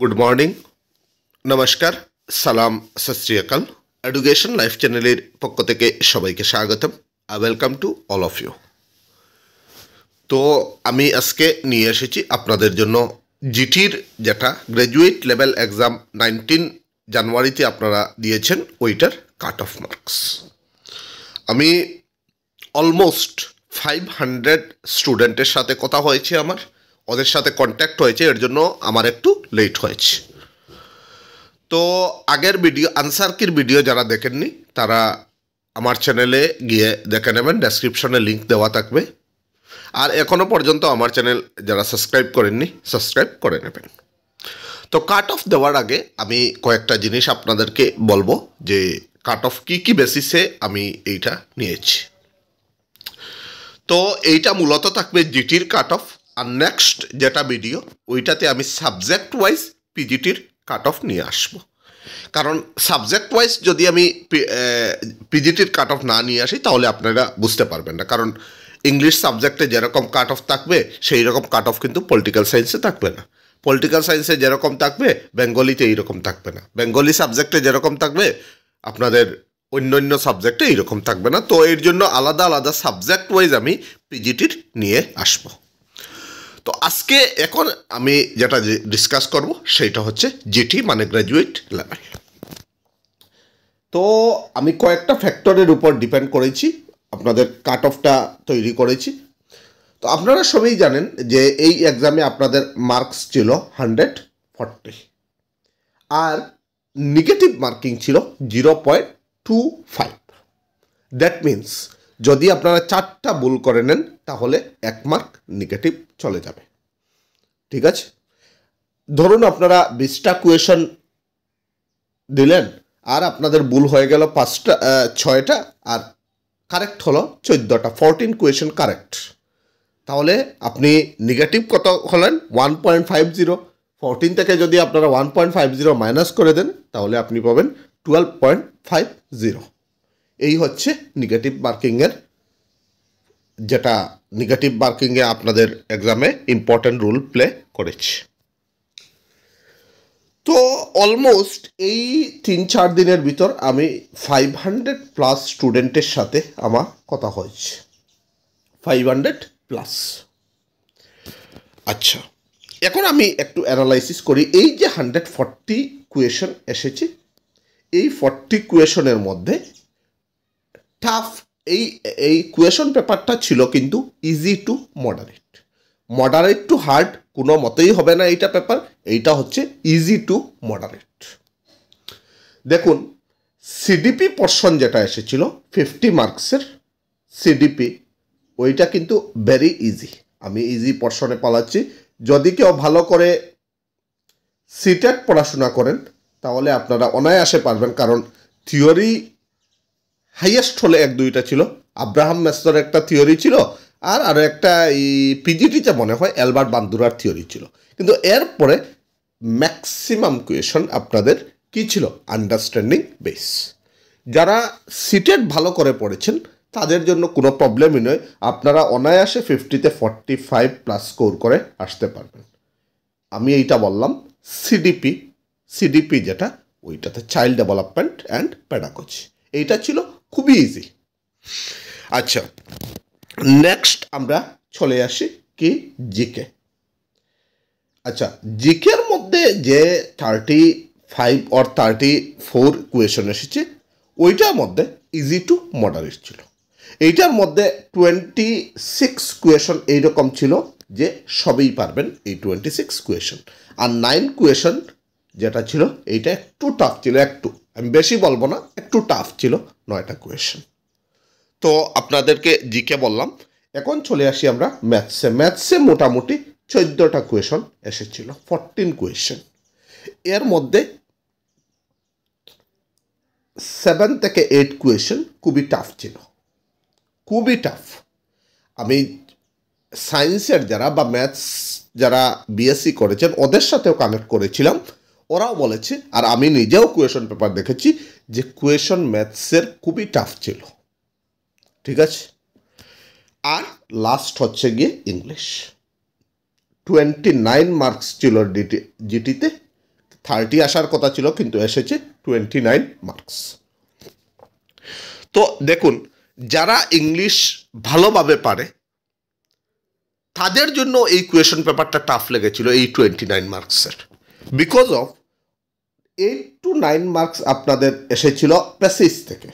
Good morning, নমস্কার, সালাম, সত শ্রী আকাল। এডুকেশন লাইফ চ্যানেলের পক্ষ থেকে সবাইকে স্বাগতম। Welcome to all of you. তো আমি আজকে নিয়ে এসেছি আপনাদের জন্য জিটির যেটা গ্র্যাজুয়েট লেভেল এক্সাম 19 জানুয়ারিতে আপনারা দিয়েছেন ওইটার কাট অফ মার্কস। আমি অলমোস্ট 500 স্টুডেন্টের সাথে কথা হয়েছে, ওদের সাথে কন্ট্যাক্ট হয়েছে, এর জন্য আমার একটু লেট হয়েছে। তো আগের ভিডিও আনসার কির ভিডিও যারা দেখেননি তারা আমার চ্যানেলে গিয়ে দেখে নেবেন, ডেসক্রিপশনে লিঙ্ক দেওয়া থাকবে। আর এখনও পর্যন্ত আমার চ্যানেল যারা সাবস্ক্রাইব করেননি সাবস্ক্রাইব করে নেবেন। তো কাট অফ দেওয়ার আগে আমি কয়েকটা জিনিস আপনাদেরকে বলবো যে কাট অফ কী বেসিসে আমি এইটা নিয়েছি। তো এইটা মূলত থাকবে জিটির কাট অফ, আর নেক্সট যেটা ভিডিও ওইটাতে আমি সাবজেক্ট ওয়াইজ পিজিটির কাট অফ নিয়ে আসবো। কারণ সাবজেক্ট ওয়াইজ যদি আমি পিজিটির কাট অফ না নিয়ে আসি তাহলে আপনারা বুঝতে পারবেন না। কারণ ইংলিশ সাবজেক্টে যেরকম কাট অফ থাকবে সেই রকম কাট অফ কিন্তু পলিটিক্যাল সায়েন্সে থাকবে না। পলিটিক্যাল সায়েন্সে যেরকম থাকবে বেঙ্গলিতে এইরকম থাকবে না। বেঙ্গলি সাবজেক্টে যেরকম থাকবে আপনাদের অন্য সাবজেক্টে এইরকম থাকবে না। তো এর জন্য আলাদা আলাদা সাবজেক্ট ওয়াইজ আমি পিজিটির নিয়ে আসবো। তো আজকে এখন আমি যেটা ডিসকাস করব সেটা হচ্ছে জিটি মানে গ্র্যাজুয়েট লেভেল। তো আমি কয়েকটা ফ্যাক্টরের উপর ডিপেন্ড করেছি আপনাদের কাট অফটা তৈরি করেছি। তো আপনারা সবাই জানেন যে এই এক্সামে আপনাদের মার্কস ছিল 140 আর নেগেটিভ মার্কিং ছিল 0.25। দ্যাট মিন্স যদি আপনারা 4টা ভুল করে নেন তাহলে 1 মার্ক নেগেটিভ চলে যাবে। ঠিক আছে, ধরুন আপনারা 20টা কোয়েশন দিলেন আর আপনাদের ভুল হয়ে গেল 6টা আর কারেক্ট হলো 14টা, 14 কোয়েশন কারেক্ট। তাহলে আপনি নেগেটিভ কত হলেন 1.50। 14 থেকে যদি আপনারা 1.50 মাইনাস করে দেন তাহলে আপনি পাবেন 12.50। এই হচ্ছে নেগেটিভ মার্কিংয়ের, যেটা নেগেটিভ মার্কিংয়ে আপনাদের এক্সামে ইম্পর্ট্যান্ট রোল প্লে করেছে। তো অলমোস্ট এই 3-4 দিনের ভিতর আমি 500+ স্টুডেন্টের সাথে আমার কথা হয়েছে, 500+। আচ্ছা, এখন আমি একটু অ্যানালাইসিস করি। এই যে 140 কোয়েশন এসেছে, এই 40 কোয়েশনের মধ্যে টাফ এই কোয়েশন পেপারটা ছিল কিন্তু easy to moderate. Moderate to hard কোনো মতেই হবে না এইটা পেপার, এইটা হচ্ছে ইজি টু মডারেট। দেখুন সিডিপি পোর্শন যেটা এসেছিল 50 মার্কসের সিডিপি, ওইটা কিন্তু ভেরি ইজি। আমি ইজি পোর্শনে পালাচ্ছি। যদি কেউ ভালো করে সিটেট পড়াশোনা করেন তাহলে আপনারা অনায়াসে পারবেন, কারণ থিওরি হাইয়েস্ট হলে 1-2টা ছিল। আব্রাহাম মেসর একটা থিওরি ছিল আর আরও একটা এই পিজিটিতে মনে হয় অ্যালবার্ট বান্দুরার থিওরি ছিল। কিন্তু এরপরে ম্যাক্সিমাম কোয়েশন আপনাদের কী ছিল? Understanding base. যারা সিটেট ভালো করে পড়েছেন তাদের জন্য কোনো প্রবলেমই নয়, আপনারা অনায়াসে 50-তে 45+ স্কোর করে আসতে পারবেন। আমি এইটা বললাম সিডিপি যেটা ওইটাতে চাইল্ড ডেভেলপমেন্ট অ্যান্ড প্যাডাগজি, এইটা ছিল খুবই ইজি। আচ্ছা, নেক্সট আমরা চলে আসি কি জিকে। আচ্ছা, জিকের মধ্যে যে 35 or 34 কোয়েশন এসেছে ওইটার মধ্যে ইজি টু মডারেট ছিল। এইটার মধ্যে 26 কোয়েশন এইরকম ছিল যে সবই পারবেন এই 26 কোয়েশন। আর 9 কোয়েশন যেটা ছিল এইটা একটু টাফ ছিল, একটু, আমি বেশি বলবো না, একটু টাফ ছিল 9টা কোয়েশন। তো আপনাদেরকে জিকে বললাম। এখন চলে আসি আমরা ম্যাথসে মোটামুটি 14টা কোয়েশন এসেছিল, 14 কোয়েশন। এর মধ্যে 7 থেকে 8 কোয়েশন খুবই টাফ ছিল, খুবই টাফ। আমি সায়েন্সের যারা বা ম্যাথস যারা বিএসসি করেছেন ওদের সাথেও কানেক্ট করেছিলাম, ওরাও বলেছে, আর আমি নিজেও কোয়েশন পেপার দেখেছি যে কোয়েশন ম্যাথসের খুবই টাফ ছিল। ঠিক আছে, আর লাস্ট হচ্ছে গিয়ে ইংলিশ। 29 মার্কস ছিল জিটিতে, 30 আসার কথা ছিল, কিন্তু এসেছে 29 মার্কস। তো দেখুন, যারা ইংলিশ ভালোভাবে পারে তাদের জন্য এই কোয়েশন পেপারটা টাফ লেগেছিল, এই 29 মার্কসের। বিকজ অফ 8 to 9 মার্কস আপনাদের এসেছিল প্যাসেজ থেকে,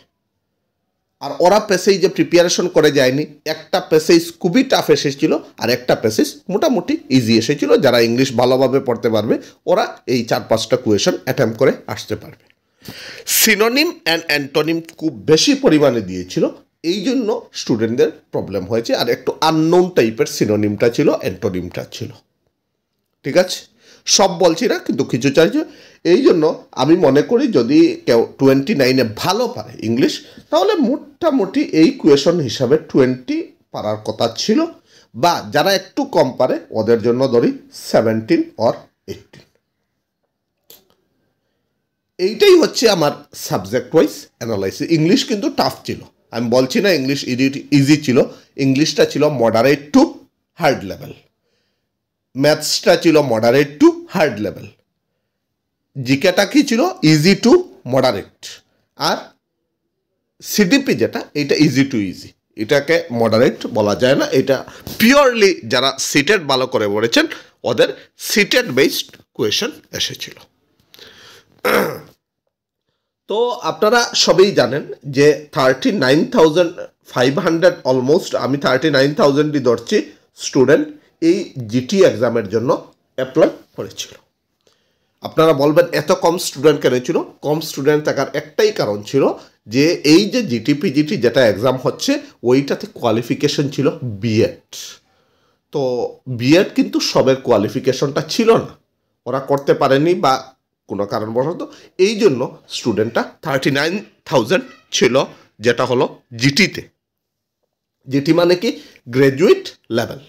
আর ওরা প্যাসেজে প্রিপারেশন করে যায়নি। একটা প্যাসেজ খুবই টাফ এসেছিল, আর একটা প্যাসেজ মোটামুটি ইজি এসেছিল। যারা ইংলিশ ভালোভাবে পড়তে পারবে ওরা এই 4-5টা কোয়েশন অ্যাটেম্প করে আসতে পারবে। সিনোনিম অ্যান্ড অ্যান্টোনিম খুব বেশি পরিমাণে দিয়েছিল, এই জন্য স্টুডেন্টদের প্রবলেম হয়েছে। আর একটু আননোন টাইপের সিনোনিমটা ছিল, অ্যান্টোনিমটা ছিল। ঠিক আছে, সব বলছি না, কিন্তু কিছু চাইছে। এই জন্য আমি মনে করি যদি কেউ 29-এ ভালো পারে ইংলিশ, তাহলে মোটামুটি এই কোয়েশন হিসাবে 20 পারার কথা ছিল। বা যারা একটু কম পারে ওদের জন্য ধরি 17 or 18। এইটাই হচ্ছে আমার সাবজেক্ট ওয়াইজ অ্যানালাইসিস। ইংলিশ কিন্তু টাফ ছিল, আমি বলছি না ইংলিশ ইজি ছিল। ইংলিশটা ছিল মডারেট টু হার্ড লেভেল, ম্যাথসটা ছিল মডারেট টু হার্ড লেভেল, জিকেটা কি ছিল ইজি টু মডারেট, আর সিডিপি যেটা এটা ইজি টু ইজি, এটাকে মডারেট বলা যায় না। এটা পিওরলি যারা সিটেড ভালো করে পড়েছেন ওদের সিটেড বেসড কোয়েশন এসেছিল। তো আপনারা সবাই জানেন যে 39,500 অলমোস্ট, আমি 39,000ই ধরছি, স্টুডেন্ট এই জিটি এক্সামের জন্য অ্যাপ্লাই করেছিল। আপনারা বলবেন এত কম স্টুডেন্ট কেন ছিল? কম স্টুডেন্ট থাকার একটাই কারণ ছিল যে এই যে জিটি যেটা এক্সাম হচ্ছে ওইটাতে কোয়ালিফিকেশন ছিল বিএড। তো বিএড কিন্তু সবের কোয়ালিফিকেশনটা ছিল না, ওরা করতে পারেনি বা কোনো কারণবশত, এই জন্য স্টুডেন্টটা 39,000 ছিল, যেটা হলো জিটিতে। জিটি মানে কি গ্র্যাজুয়েট লেভেল।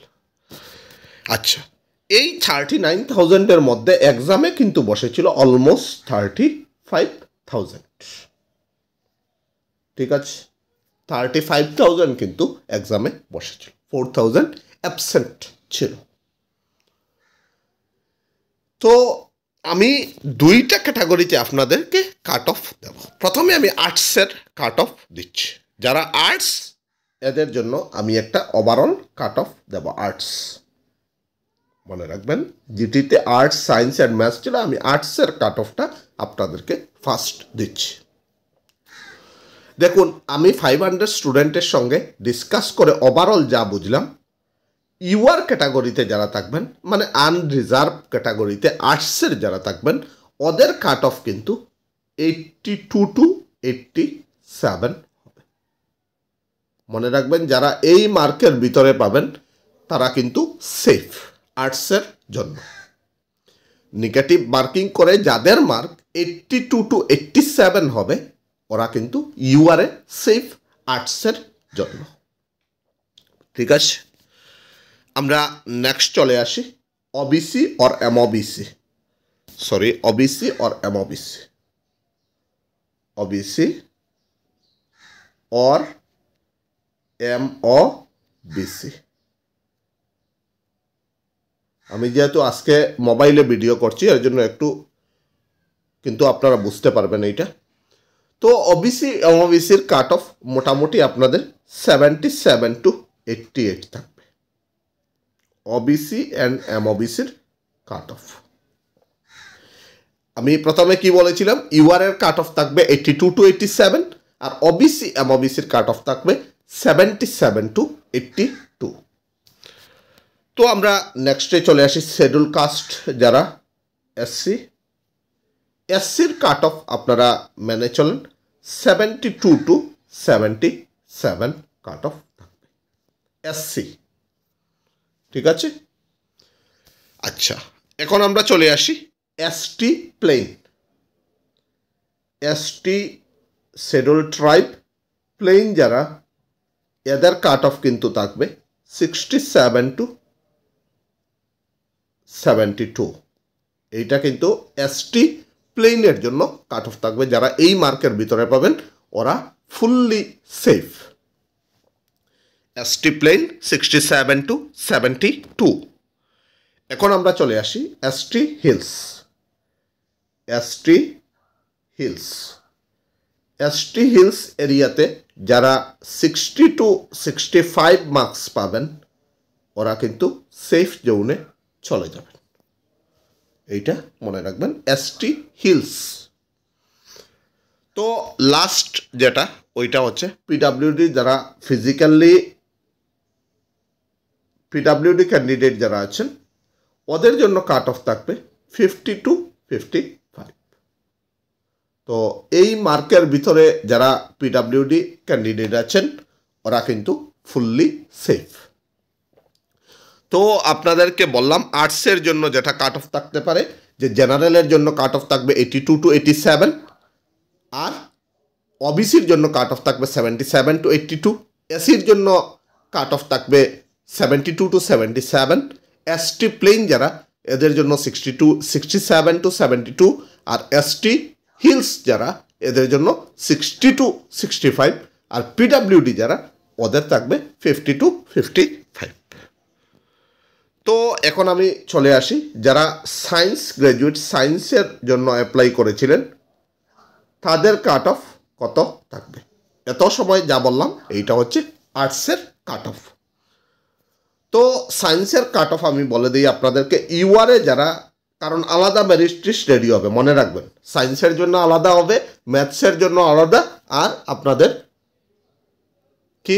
আচ্ছা, এই 39,000-এর মধ্যে এক্সামে কিন্তু বসেছিল অলমোস্ট 35,000। ঠিক আছে, 35,000 কিন্তু এক্সামে বসেছিল, 4,000 অ্যাবসেন্ট ছিল। তো আমি দুইটা ক্যাটাগরিতে আপনাদেরকে কাট অফ দেব। প্রথমে আমি আর্টসের কাট অফ দিচ্ছি। যারা আর্টস এদের জন্য আমি একটা ওভারঅল কাট অফ দেব। আর্টস মনে রাখবেন, জিটিতে আর্টস, সায়েন্স অ্যান্ড ম্যাথস ছিল, আমি আর্টসের কাট অফটা আপনাদেরকে ফার্স্ট দিচ্ছি। দেখুন, আমি 500 স্টুডেন্টের সঙ্গে ডিসকাস করে ওভারঅল যা বুঝলাম, ইউআর ক্যাটাগরিতে যারা থাকবেন, মানে আনরিজার্ভ ক্যাটাগরিতে আর্টসের যারা থাকবেন, ওদের কাট অফ কিন্তু 82 to 87 হবে। মনে রাখবেন, যারা এই মার্কের ভিতরে পাবেন তারা কিন্তু সেফ আর্টসের জন্য। নেগেটিভ মার্কিং করে যাদের মার্ক 82 to 87 হবে ওরা কিন্তু ইউআরে সেফ আর্টসের জন্য। ঠিক আছে, আমরা নেক্সট চলে আসি ওবিসি और এমওবিসি, সরি ওবিসি और এমওবিসি, ওবিসি और এমওবিসি। আমি যেহেতু আজকে মোবাইলে ভিডিও করছি এর জন্য একটু কিন্তু আপনারা বুঝতে পারবেন এইটা। তো ওবিসি এমওবিসির কাট অফ মোটামুটি আপনাদের 77 to 88 থাকবে, ওবিসি অ্যান্ড এমওবিসির কাট অফ। আমি প্রথমে কি বলেছিলাম, ইউআর এর কাট অফ থাকবে 82 to 87, আর ওবিসি এমওবিসির কাট অফ থাকবে 77 to 82। তো আমরা নেক্সটে চলে আসি শিডিউল কাস্ট যারা এসসি। এসসির কাট অফ আপনারা মেনে চলেন 72 to 77 কাট অফ থাকবে এসসি। ঠিক আছে, আচ্ছা এখন আমরা চলে আসি ST plain. ST schedule tribe plain যারা, এদের কাট অফ কিন্তু থাকবে 67 to 72। এইটা কিন্তু এসটি প্লেনের জন্য কাট অফ থাকবে। যারা এই মার্কের ভিতরে পাবেন ওরা fully safe. ST plain 67 to 72। এখন আমরা চলে আসি ST hills. ST hills. ST hills এরিয়াতে যারা 60 to 65 মার্কস পাবেন ওরা কিন্তু সেফ জোনে চলে যাবেন, এইটা মনে রাখবেন, এসটি হিলস। তো লাস্ট যেটা ওইটা হচ্ছে পিডাব্লিউডি, যারা পিডাব্লিউডি ক্যান্ডিডেট যারা আছেন ওদের জন্য কাট অফ থাকবে 50 to 55। তো এই মার্কের ভিতরে যারা পিডাব্লিউডি ক্যান্ডিডেট আছেন ওরা কিন্তু ফুললি সেফ। তো আপনাদেরকে বললাম আর্টসের জন্য যেটা কাট অফ থাকতে পারে, যে জেনারেলের জন্য কাট অফ থাকবে 82 to 87, আর ওবিসির জন্য কাট অফ থাকবে 77 to 82, এসির জন্য কাট অফ থাকবে 72 to 77, এসটি প্লেন যারা এদের জন্য 67 to 72, আর এসটি হিলস যারা এদের জন্য 60 to 65, আর পিডাব্লিউডি যারা ওদের থাকবে 50 to 55। তো এখন আমি চলে আসি যারা সায়েন্স গ্র্যাজুয়েট, সায়েন্সের জন্য অ্যাপ্লাই করেছিলেন তাদের কাট অফ কত থাকবে। এত সময় যা বললাম এইটা হচ্ছে আর্টসের কাট অফ। তো সায়েন্সের কাট অফ আমি বলে দিই আপনাদেরকে। ইউআরএ যারা, কারণ আলাদা মেরিট লিস্ট রেডি হবে, মনে রাখবেন সায়েন্সের জন্য আলাদা হবে, ম্যাথসের জন্য আলাদা, আর আপনাদের কি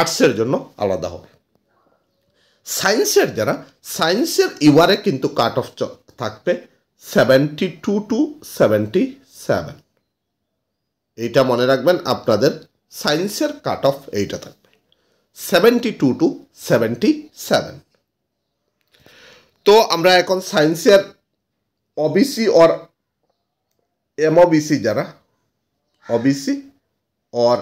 আর্টসের জন্য আলাদা হবে। সায়েন্সের যারা, সায়েন্সের ইউআরএ কিন্তু কাট অফ থাকবে 72 to 77। এইটা মনে রাখবেন, আপনাদের সায়েন্সের কাট অফ এইটা থাকবে 72 to 77। তো আমরা এখন সায়েন্সের ওবিসি और এমওবিসি যারা, ওবিসি और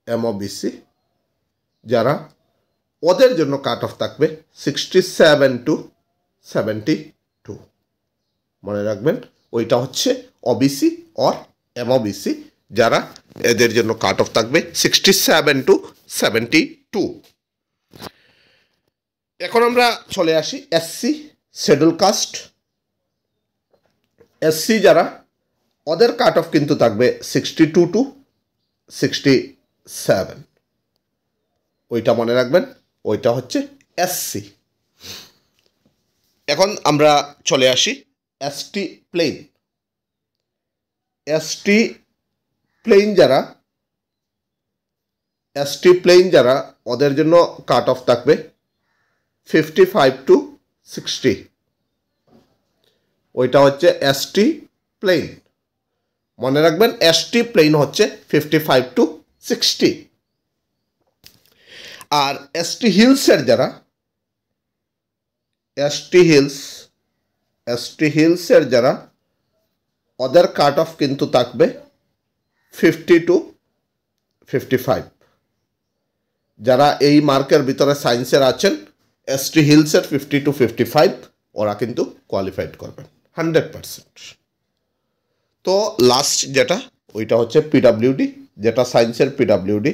এমওবিসি যারা ওদের জন্য কাট অফ থাকবে 67 to 72। মনে রাখবেন ওইটা হচ্ছে ওবিসি और এমওবিসি যারা এদের জন্য কাট অফ থাকবে 67 to 72। এখন আমরা চলে আসি এসসি শিডিউল কাস্ট। এসসি যারা ওদের কাট অফ কিন্তু থাকবে 62 to 67। ওইটা মনে রাখবেন, ওইটা হচ্ছে এসসি। এখন আমরা চলে আসি এসটি প্লেন। এসটি প্লেন যারা ওদের জন্য কাট অফ থাকবে 55 to 60। ওইটা হচ্ছে এসটি প্লেন, মনে রাখবেন এসটি প্লেন হচ্ছে 55 to 60। আর এসটি হিলসের যারা, এসটি হিলসের যারা ওদের কাট অফ কিন্তু থাকবে 50 to 55। যারা এই মার্কের ভিতরে সায়েন্সের আছেন এসটি হিলসের 50 to 55 ওরা কিন্তু কোয়ালিফাইড করবেন 100%। তো লাস্ট যেটা ওইটা হচ্ছে পিডাব্লিউডি, যেটা সায়েন্সের পিডাব্লিউডি,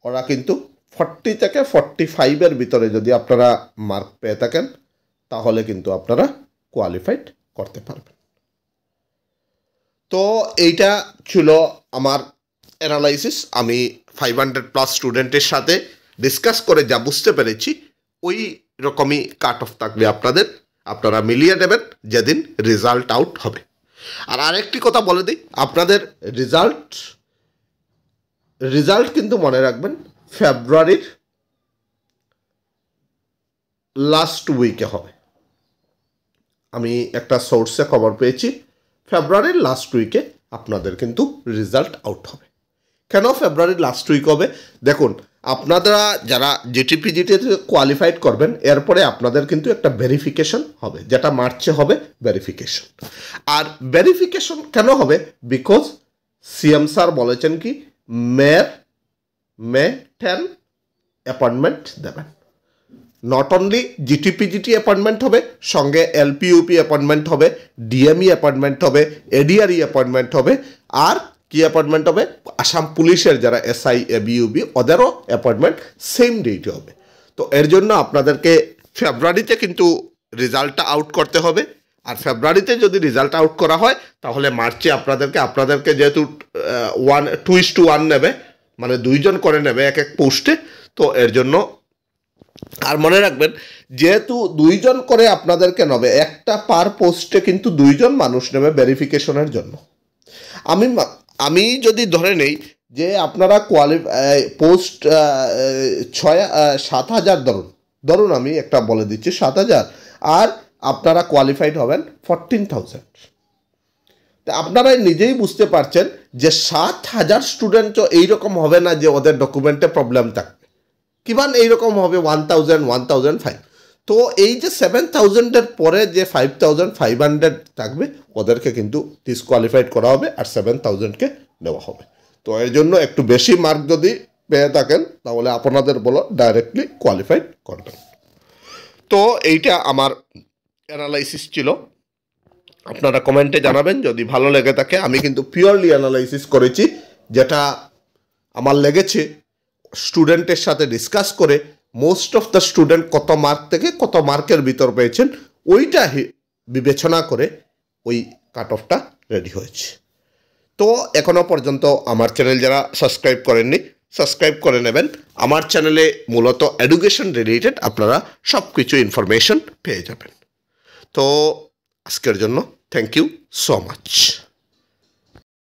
ওরা কিন্তু 40 থেকে 45-এর ভিতরে যদি আপনারা মার্ক পেয়ে থাকেন তাহলে কিন্তু আপনারা কোয়ালিফাইড করতে পারবেন। তো এইটা ছিল আমার অ্যানালাইসিস। আমি 500+ স্টুডেন্টের সাথে ডিসকাস করে যা বুঝতে পেরেছি ওই রকমই কাট অফ থাকবে আপনাদের, আপনারা মিলিয়ে নেবেন যেদিন রেজাল্ট আউট হবে। আর আরেকটি কথা বলে দিই, আপনাদের রেজাল্ট কিন্তু মনে রাখবেন ফেব্রুয়ারির লাস্ট উইকে হবে। আমি একটা সোর্সে খবর পেয়েছি ফেব্রুয়ারির লাস্ট উইকে আপনাদের কিন্তু রেজাল্ট আউট হবে। কেন ফেব্রুয়ারির লাস্ট উইক হবে? দেখুন, আপনারা যারা জিটিপিজিটিতে কোয়ালিফাইড করবেন এরপরে আপনাদের কিন্তু একটা ভেরিফিকেশন হবে, যেটা মার্চে হবে ভেরিফিকেশন। আর ভেরিফিকেশন কেন হবে? বিকজ সিএম স্যার বলেছেন কি মে 10 অ্যাপয়েন্টমেন্ট দেবেন। নট অনলি জিটিপিজিটি অ্যাপয়েন্টমেন্ট হবে, সঙ্গে এলপিইউপি অ্যাপয়েন্টমেন্ট হবে, ডিএমই অ্যাপয়েন্টমেন্ট হবে, এডিআরই অ্যাপয়েন্টমেন্ট হবে, আর কি অ্যাপয়েন্টমেন্ট হবে? আসাম পুলিশের যারা এসআই এবিইউবি ওদেরও অ্যাপয়েন্টমেন্ট সেম ডেটে হবে। তো এর জন্য আপনাদেরকে ফেব্রুয়ারিতে কিন্তু রেজাল্টটা আউট করতে হবে। আর ফেব্রুয়ারিতে যদি রেজাল্ট আউট করা হয় তাহলে মার্চে আপনাদেরকে যেহেতু 2:1 নেবে, মানে 2 জন করে নেবে এক এক পোস্টে, তো এর জন্য আর মনে রাখবেন যেহেতু 2 জন করে আপনাদেরকে নেবে, একটা পার পোস্টে কিন্তু 2 জন মানুষ নেবে ভেরিফিকেশনের জন্য। আমি যদি ধরে নেই যে আপনারা পোস্ট 7,000 ধরুন আমি একটা বলে দিচ্ছি 7,000, আর আপনারা কোয়ালিফাইড হবেন 14,000। তা আপনারা নিজেই বুঝতে পারছেন যে 7,000 স্টুডেন্ট তো এইরকম হবে না যে ওদের ডকুমেন্টে প্রবলেম থাকবে, কিমান এইরকম হবে 1,000, 1,005। তো এই যে 7,000-এর পরে যে 5,500 থাকবে ওদেরকে কিন্তু ডিসকোয়ালিফাইড করা হবে আর 7,000-কে নেওয়া হবে। তো এর জন্য একটু বেশি মার্ক যদি পেয়ে থাকেন তাহলে আপনাদের বলো ডাইরেক্টলি কোয়ালিফাইড করবেন। তো এইটা আমার অ্যানালাইসিস ছিল, আপনারা কমেন্টে জানাবেন যদি ভালো লেগে থাকে। আমি কিন্তু পিওরলি অ্যানালাইসিস করেছি, যেটা আমার লেগেছে স্টুডেন্টের সাথে ডিসকাস করে মোস্ট অফ দ্য স্টুডেন্ট কত মার্ক থেকে কত মার্কের ভিতর পেয়েছেন ওইটা বিবেচনা করে ওই কাট অফটা রেডি হয়েছে। তো এখনও পর্যন্ত আমার চ্যানেল যারা সাবস্ক্রাইব করেননি সাবস্ক্রাইব করে নেবেন। আমার চ্যানেলে মূলত এডুকেশন রিলেটেড আপনারা সব কিছু ইনফরমেশন পেয়ে যাবেন। তো আজকের জন্য থ্যাংক ইউ সো মাচ।